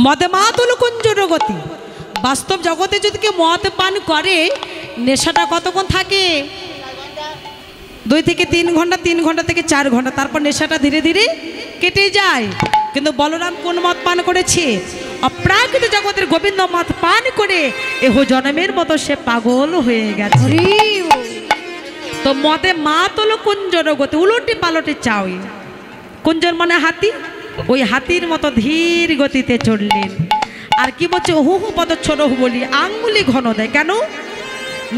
মদে মাতুল কুঞ্জর গতি। বাস্তব জগতে যদি কেউ মদ পান করে নেশাটা কতক্ষণ থাকে? 2 থেকে 3 ঘন্টা, 3 ঘন্টা থেকে 4 ঘন্টা, তারপর নেশাটা ধীরে ধীরে কেটে যায়। কিন্তু বলরাম কোন মদ পান করেছে? অপ্রাকৃত জগতের গোবিন্দ মদ পান করে এহ জনমের মতো সে পাগল হয়ে গেছে। তো মদে মাতুল কুঞ্জর গতি, উলটি পালটে চাই। কুঞ্জর মানে হাতি, ওই হাতির মতো ধীর গতিতে চললেন। আর কি বলছে? হু হু পদ ছোট বলি আঙ্গুলি ঘন দেয়। কেন?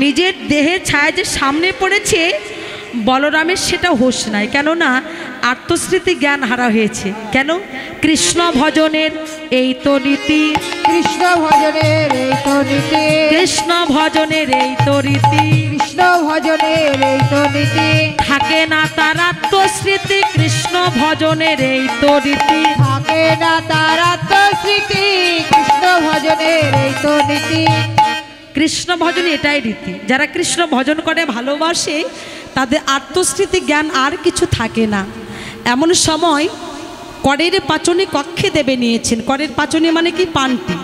নিজের দেহের ছায়া যে সামনে পড়েছে বলরামের সেটা হোশ নাই। কেননা আত্মস্মৃতি জ্ঞান হারা হয়েছে। কেন? কৃষ্ণ ভজনের এই তো রীতি, কৃষ্ণ ভজনের এই তো নীতি, কৃষ্ণ ভজনের এই তো রীতি, কৃষ্ণ ভজনের এই তো নীতি, থাকে না তার আত্মস্মৃতি। কৃষ্ণ ভজনের এই তো রীতি, থাকে না তার আত্মস্মৃতি। কৃষ্ণ ভজনের এই তো নীতি। কৃষ্ণ ভজন এটাই রীতি। যারা কৃষ্ণ ভজন করে ভালোবাসে তাদের আত্মস্মৃতি জ্ঞান আর কিছু থাকে না। এমন সময় করের পাচনি কক্ষে দেবে নিয়েছেন। করের পাচনি মানে কি? পানটি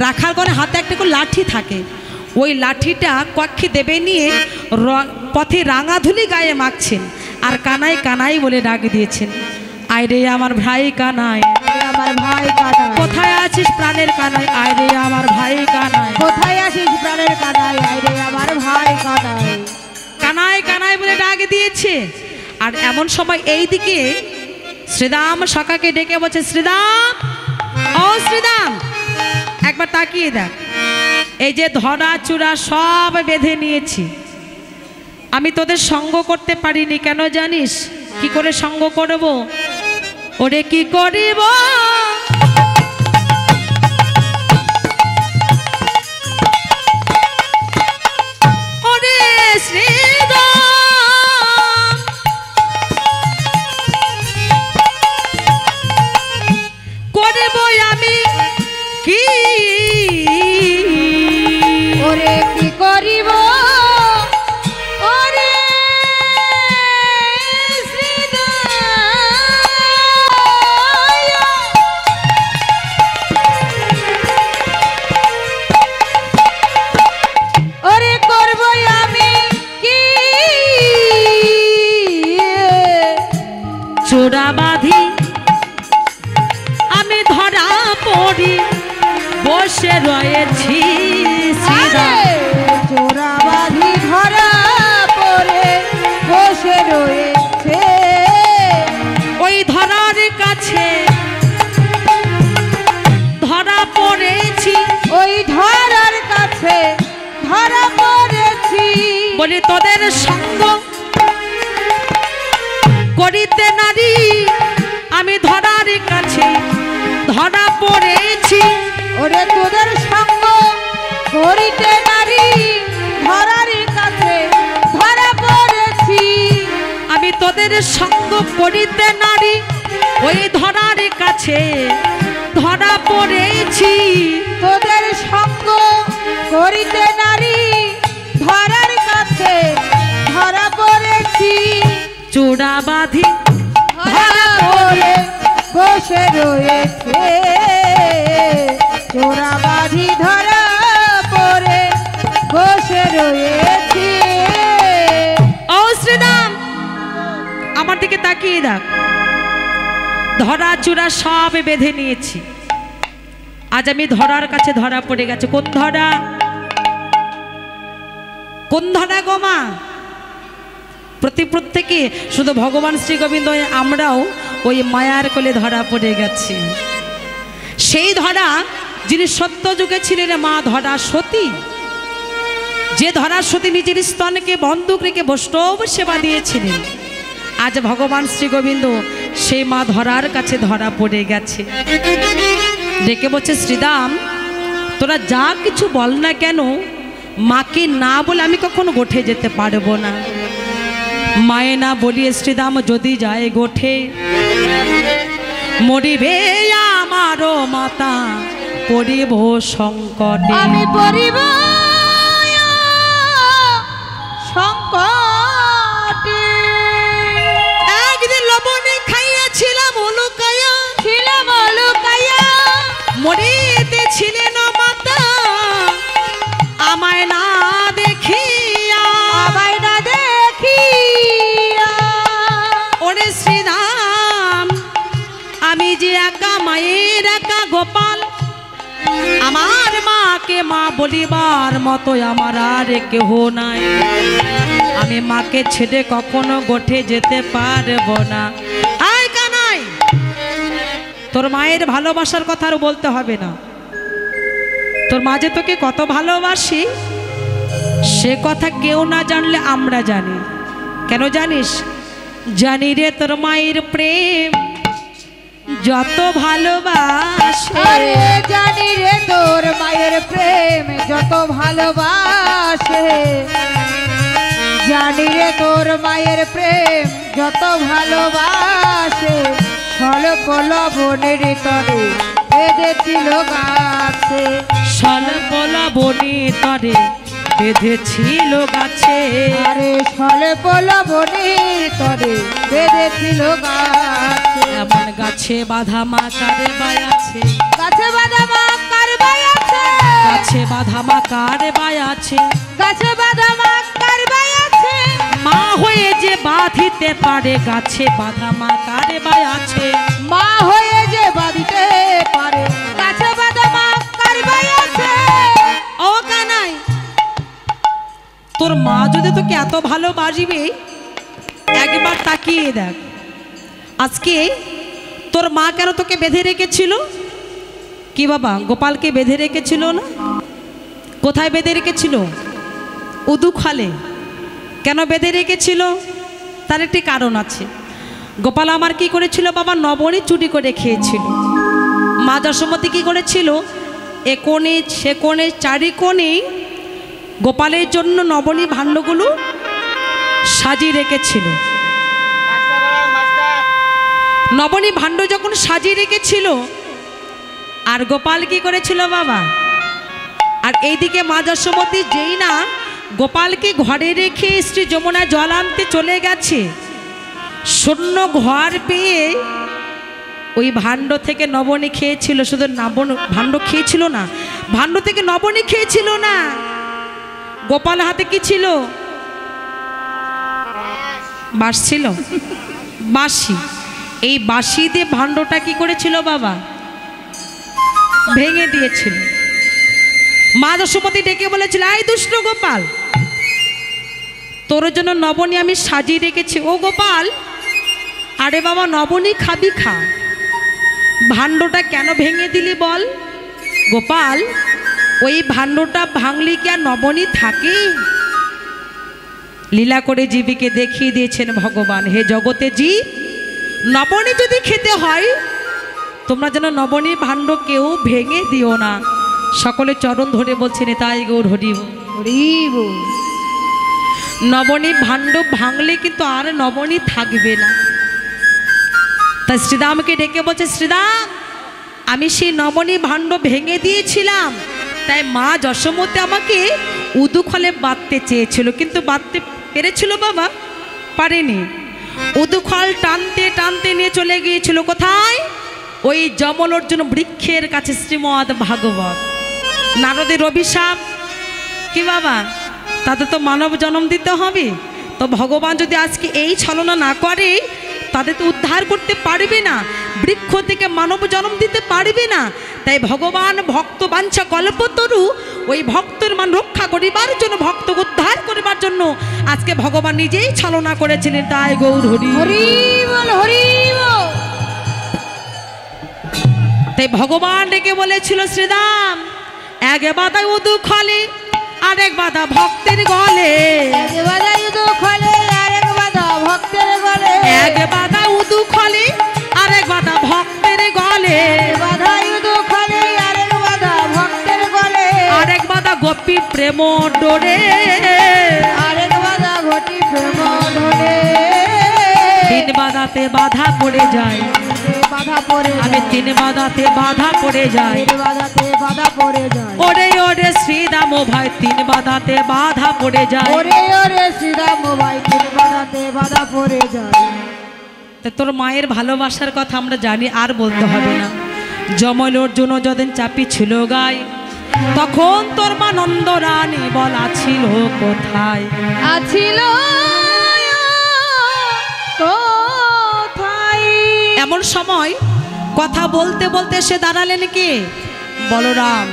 রাখার ঘরে হাতে একটা করে লাঠি থাকে। ওই লাঠিটা কক্ষে দেবে নিয়ে পথে রাঙাধুলি গায়ে মাখছেন আর কানাই কানাই বলে ডাক দিয়েছেন, আয় রে আমার ভাই কানাই, আমার ভাই কানাই, কোথায় আছিস প্রাণের কানাই, আয় রে আমার ভাই কানাই, কোথায় আছিস প্রাণের কানাই, আয় রে আমার ভাই কানাই। কানাই কানাই বলে ডাক দিয়েছে। আর এমন সময় এই দিকে শ্রীদাম সখাকে ডেকে বলছে, শ্রীদাম, ও শ্রীদাম, একবার তাকিয়ে দেখ, এই যে ধরা চূড়া সব বেঁধে নিয়েছি। আমি তোদের সঙ্গ করতে পারিনি, কেন জানিস? কি করে সঙ্গ করব? ওরে কি করিব, ওরে শ্রীদাম, করব আমি কি, ওরে কি করিব, ওরে ওরে করব আমি কি, চোরা বাঁধি আমি ধরা পড়ি বসে রয়েছি। চোরা বাঁধি ধরা পড়ে বসে রয়েছে, ওই ধরার কাছে ধরা পড়েছি, ওই ধরার কাছে ধরা পড়েছি। বলি তোদের সঙ্গ করিতে নারী আমি ধরার কাছে ধরা পড়েছি। ওরে তোদের সঙ্গ করিতে নারী ধরার কাছে ধরা পড়েছি। আমি তোদের সঙ্গ করিতে নারী ওই ধরার কাছে ধরা পড়েছি। তোদের সঙ্গ করিতে নারী ধরার কাছে ধরা পড়েছি। চূড়া বাঁধি ধরা পড়ে বসে রয়েছে, চোরা বাঁধি ধরা পড়ে বসে রয়েছি। ও শ্রীরাম, আমার দিকে তাকিয়ে দেখ, ধরা চূড়া সব বেঁধে নিয়েছি। আজ আমি ধরার কাছে ধরা পড়ে গেছে। কোন ধরা? কোন ধরা গো মা? প্রত্যেকে শুধু ভগবান শ্রী গোবিন্দ, আমরাও ওই মায়ার কোলে ধরা পড়ে গেছি। সেই ধরা যিনি সত্য যুগে ছিলেন মা ধরা সতী, যে ধরা সতী নিজের স্তনকে বন্ধক রেখে বৈষ্ণব সেবা দিয়েছিলেন। আজ ভগবান শ্রী গোবিন্দ সেই মা ধরার কাছে ধরা পড়ে গেছে। ডেকে বলছে, শ্রীদাম, তোরা যা কিছু বল না কেন, মাকে না বলে আমি কখনো গোঠে যেতে পারবো না। মায়ে না বলিয়ে শ্রীদাম যদি যায় গোঠে, মরিবে আমারও মাতা, পড়িব সংকটে। আমি পড়িব সংকটে। একদিন লবণে খাইয়াছিলাম লুকায়া, ছিলাম লুকায়া, মরিতে ছিলেন মাতা আমায় না দেখিয়া, আমায় না দেখিয়া। ওরে শ্রীরাম আমি যে একা মায়ের একা গোপাল, আমার মাকে মা বলিবার মতো আমার আর কেহ নাই, আমি মাকে ছেড়ে কখনো গোঠে যেতে পারবো না। আয় কানাই, তোর মায়ের ভালোবাসার কথা আর বলতে হবে না। তোর মা যে তোকে কত ভালোবাসি সে কথা কেউ না জানলে আমরা জানি। কেন জানিস? জানি রে তোর মায়ের প্রেম যত ভালোবাসে, আরে জানি রে তোর মায়ের প্রেম যত ভালোবাসে, জানি রে তোর মায়ের প্রেম যত ভালোবাসে। স্বল্প লবণের তরে বেঁধেছিল গাছে, স্বল্প লবণে তরে বেঁধেছিল গাছে, আরে স্বল্প লবণের তরে বেঁধেছিল গাছে। এমন গাছে বাঁধা মা কারে বায়াছে, গাছে বাঁধা মা কার বায়াছে, গাছে বাঁধা মা কারে বায়াছে, গাছে বাঁধা মা কার বায়াছে। মা হয়ে যে বাঁধিতে পারে গাছে বাঁধা মা কারে বায়াছে, মা হয়ে যে বাঁধিতে পারে গাছে বাঁধা মা কার বায়াছে। ও কানাই, তোর মা যদি তোকে এত ভালোবাসবে একবার তাকিয়ে দেখ, আজকে তোর মা কেন তোকে বেঁধে রেখেছিল? কি বাবা, গোপালকে বেঁধে রেখেছিল না? কোথায় বেঁধে রেখেছিল? উদুখালে। কেন বেঁধে রেখেছিল? তার একটি কারণ আছে। গোপাল আমার কি করেছিল বাবা? নবনী চুরি করে খেয়েছিল। মা যশোমতী কি করেছিল? এ কোণে সে কোণে চারি কোণে গোপালের জন্য নবনী ভাণ্ডগুলো সাজিয়ে রেখেছিল। নবনী ভাণ্ড যখন সাজিয়ে রেখেছিল, আর গোপাল কি করেছিল বাবা? আর এইদিকে মা যশোমতী যেই না গোপালকে ঘরে রেখে স্ত্রী যমুনা জল আনতে চলে গেছে, শূন্য ঘর পেয়ে ওই ভাণ্ড থেকে নবনী খেয়েছিল। শুধু ভাণ্ড খেয়েছিল না, ভাণ্ড থেকে নবনী খেয়েছিল না। গোপাল হাতে কি ছিল? বাঁশ ছিল, বাঁশি। এই বাঁশি দিয়ে ভাণ্ডটা কি করেছিল বাবা? ভেঙে দিয়েছিল। মা যশোমতী ডেকে বলেছিল, এই দুষ্ট গোপাল, তোর জন্য নবনী আমি সাজিয়ে রেখেছি। ও গোপাল, আরে বাবা নবনী খাবি খা, ভাণ্ডটা কেন ভেঙে দিলি বল? গোপাল, ওই ভাণ্ডটা ভাঙলি কি আর নবনী থাকে? লীলা করে জীবীকে দেখিয়ে দিয়েছেন ভগবান, হে জগতে জীব, নবনী যদি খেতে হয় তোমরা যেন নবনী ভাণ্ড কেউ ভেঙে দিও না। সকলে চরণ ধরে বলছেন তাই গৌর হরি হরিব। নবনী ভাণ্ড ভাঙলে কিন্তু আর নবনী থাকবে না। তাই শ্রীরামকে ডেকে বলছে, শ্রীরাম আমি সেই নবনী ভাণ্ড ভেঙে দিয়েছিলাম, তাই মা যশোমতী আমাকে উদুখলে বাঁধতে চেয়েছিল, কিন্তু বাঁধতে পেরেছিল বাবা? পারেনি। উদুখল টানতে টানতে নিয়ে চলে গিয়েছিল কোথায়? ওই যমল অর্জুন বৃক্ষের কাছে। শ্রীমদ ভাগবত। নারদের অভিশাপ কি বাবা? তাদের তো মানব জন্ম দিতে হবে। তো ভগবান যদি আজকে এই ছলনা না করে তাদের তো উদ্ধার করতে পারবে না, বৃক্ষ থেকে মানব জন্ম দিতে পারবে না। তাই ভগবান ভক্ত বাঞ্ছা কল্পতরু ওই ভক্তের মান রক্ষা করিবার জন্য, ভক্ত উদ্ধার করিবার জন্য আজকে ভগবান নিজেই ছলনা করেছিলেন। তাই গৌর হরি হরি বল, হরি বল। তাই ভগবান ডেকে বলেছিল, শ্রীরাম এক বাধা উদু খলে আরেক বাধা ভক্তের গলে, এক বাধা উদু খলে আরেক বাধা ভক্তের গলে, এক বাধা উদু খলে আরেক বাধা ভক্তের গলে, বাধা উদু খলে আরেক বাধা ভক্তের গলে, আরেক বাধা গোপী প্রেম ডোরে, আরেক বাধা ঘটি প্রেম ধরে। তিন বাধাতে বাধা পড়ে যায়, বাধা পড়ে আমি তিন বাধাতে বাধা পড়ে যাই, বাধাতে বাধা পড়ে যায়। ওরে ওরে শ্রীরাম ভাই তিন বাধাতে বাধা পড়ে যায়। ওরে ওরে শ্রীরাম ভাই তিন বাধাতে বাধা পড়ে যায়। তা তোর মায়ের ভালোবাসার কথা আমরা জানি, আর বলতে হবে না। যমল অর্জুন যদিন চাপি ছিল গায়, তখন তোর মা নন্দ রানী বলা ছিল কোথায়? আছিল কোথায়? এমন সময় কথা বলতে বলতে সে দাঁড়ালেন কে? বলরাম।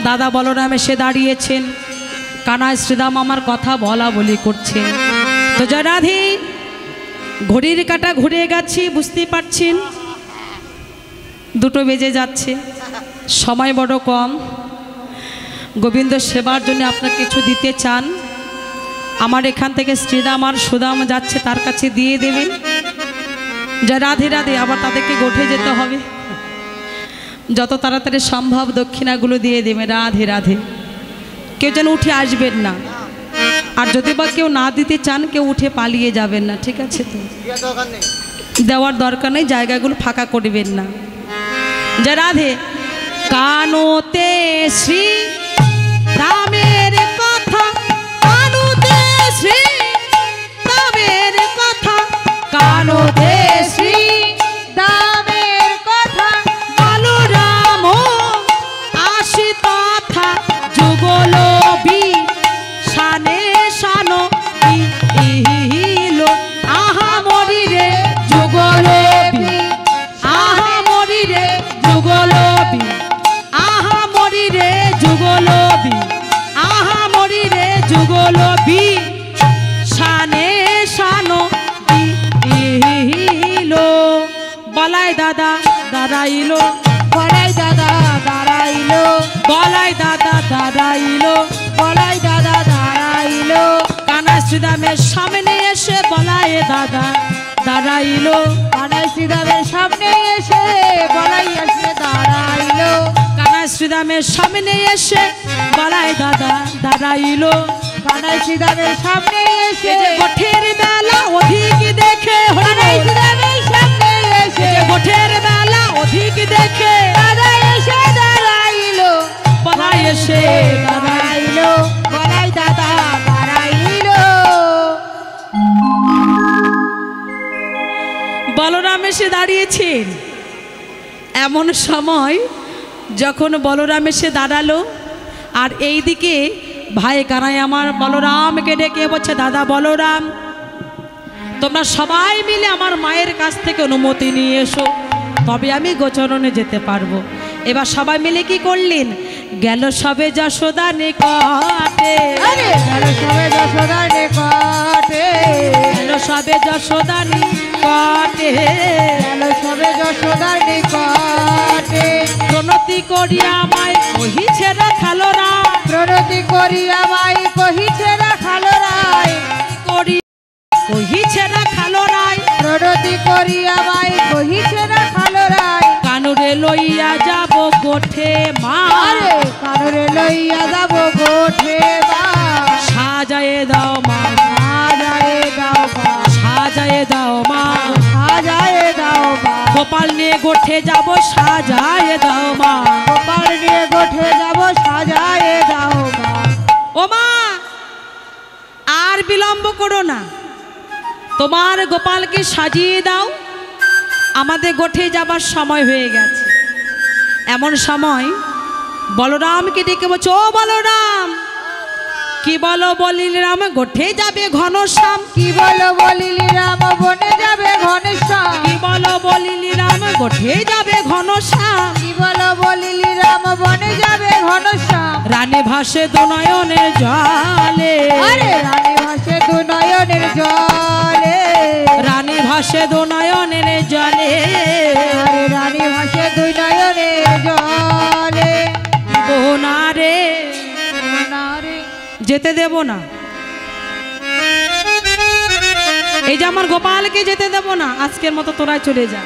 দাদা বলরাম এসে দাঁড়িয়েছেন। কানাই শ্রীরাম আমার কথা বলা বলি করছেন। তো জয় রাধে, ঘড়ির কাঁটা ঘুরে গেছি, বুঝতেই পারছেন 2টো বেজে যাচ্ছে, সময় বড় কম। গোবিন্দ সেবার জন্য আপনার কিছু দিতে চান, আমার এখান থেকে শ্রীরাম আর সুদাম যাচ্ছে, তার কাছে দিয়ে দেবেন। জয় রাধে রাধে। আবার তাদেরকে গোঠে যেতে হবে, যত তাড়াতাড়ি সম্ভব দক্ষিণাগুলো দিয়ে দেবে। রাধে রাধে। কেউ যেন উঠে আসবেন না, আর যদি বা কেউ না দিতে চান কেউ উঠে পালিয়ে যাবেন না, ঠিক আছে? তো দেওয়ার দরকার নেই, জায়গাগুলো ফাঁকা করবেন না। জয় রাধে। কানোতে শ্রী রামের কথা, কানোতে শ্রী রামের কথা, কানোতে শ্রী দামের কথা, বলরাম আসি তথা যুগলবি শানে শানো ইহিলো। আহা মরি রে যুগলবি, আহা মরি রে যুগলবি, আহা মরি রে যুগলবি, আহা মরি রে যুগলবি শানে শানো ইহিলো। বলাই দাদা দাঁড়াইলো, বলাই দাদা দাঁড়াইলো, বলাই দাদা দাঁড়াইলো, বলাই দাদা দাঁড়াইলো, কানা শ্রীরামের সামনে এসে বলাই দাদা দাঁড়াইলো, কানাই শ্রীরামের সামনে এসে বলাই এসে দাঁড়াইলো, কানা শ্রীরামের সামনে এসে বলাই দাদা দাঁড়াইলো। কানাই শ্রীরামের সামনে এসে এই যে গোঠের বেলা অধিক দেখে, কানাই শ্রীরামের সামনে এসে গোঠের বেলা অধিক দেখে দাদা এসে দাঁড়াইলো, বলাই এসে দাঁড়াইলো। দাঁড়াইলো, বলাই দাদা দাঁড়াইলো। বলরাম এসে দাঁড়িয়েছেন। এমন সময় যখন বলরাম এসে দাঁড়ালো, আর এইদিকে ভাই কানাই আমার বলরামকে ডেকে বলছে, দাদা বলরাম, তোমরা সবাই মিলে আমার মায়ের কাছ থেকে অনুমতি নিয়ে এসো, তবে আমি গোচরণে যেতে পারবো। এবার সবাই মিলে কি করলেন? গেল সবে যশোদা নিকটে, আরে গেল সবে যশোদার নিকটে, গেল সবে যশোদা নিকটে, গেল সবে যশোদার নিকটে, প্রণতি করিয়া আমায় কহিছে রাখালো রা, প্রণতি করিয়া মাই কহিছে রাখালো রায়, কহিছে রাখালো রায়, প্রণতি করিয়া মাই কহিছে রাখালো রায়, কানুরে লইয়া যাব গোঠে মা, আরে কানুরে লইয়া যাব গোঠে মা, সাজায়ে দাও মা, সাজায়ে দাও মা, সাজায়ে দাও মা, সাজায়ে দাও মা, গোপাল নিয়ে গোঠে যাব, সাজায়ে দাও মা। গোপাল নিয়ে গোঠে যাব, সাজায়ে দাও মা। ও মা, আর বিলম্ব করো না, তোমার গোপালকে সাজিয়ে দাও, আমাদের গোঠে যাবার সময় হয়ে গেছে। এমন সময় বলরামকে ডেকে বলছে, ও বলরাম, কি বলো বলিল রাম, গোঠে যাবে ঘনশ্যাম, কি বলো বলিলি রাম, বনে যাবে ঘনশ্যাম, কি বলো বলিলি রাম, গোঠে যাবে ঘনশ্যাম, কি বলো বলিলি রাম, বনে যাবে ঘনশ্যাম, রানী ভাসে দুনয়নের জলে, আরে রানী ভাসে দু নয়নের জলে, রানী ভাসে দুনয়নের জলে, আরে রানী ভাসে দুই নয়নের জলে, বোনারে নারে যেতে দেব না, এই যে আমার গোপালকে যেতে দেব না, আজকের মতো তোরাই চলে যা।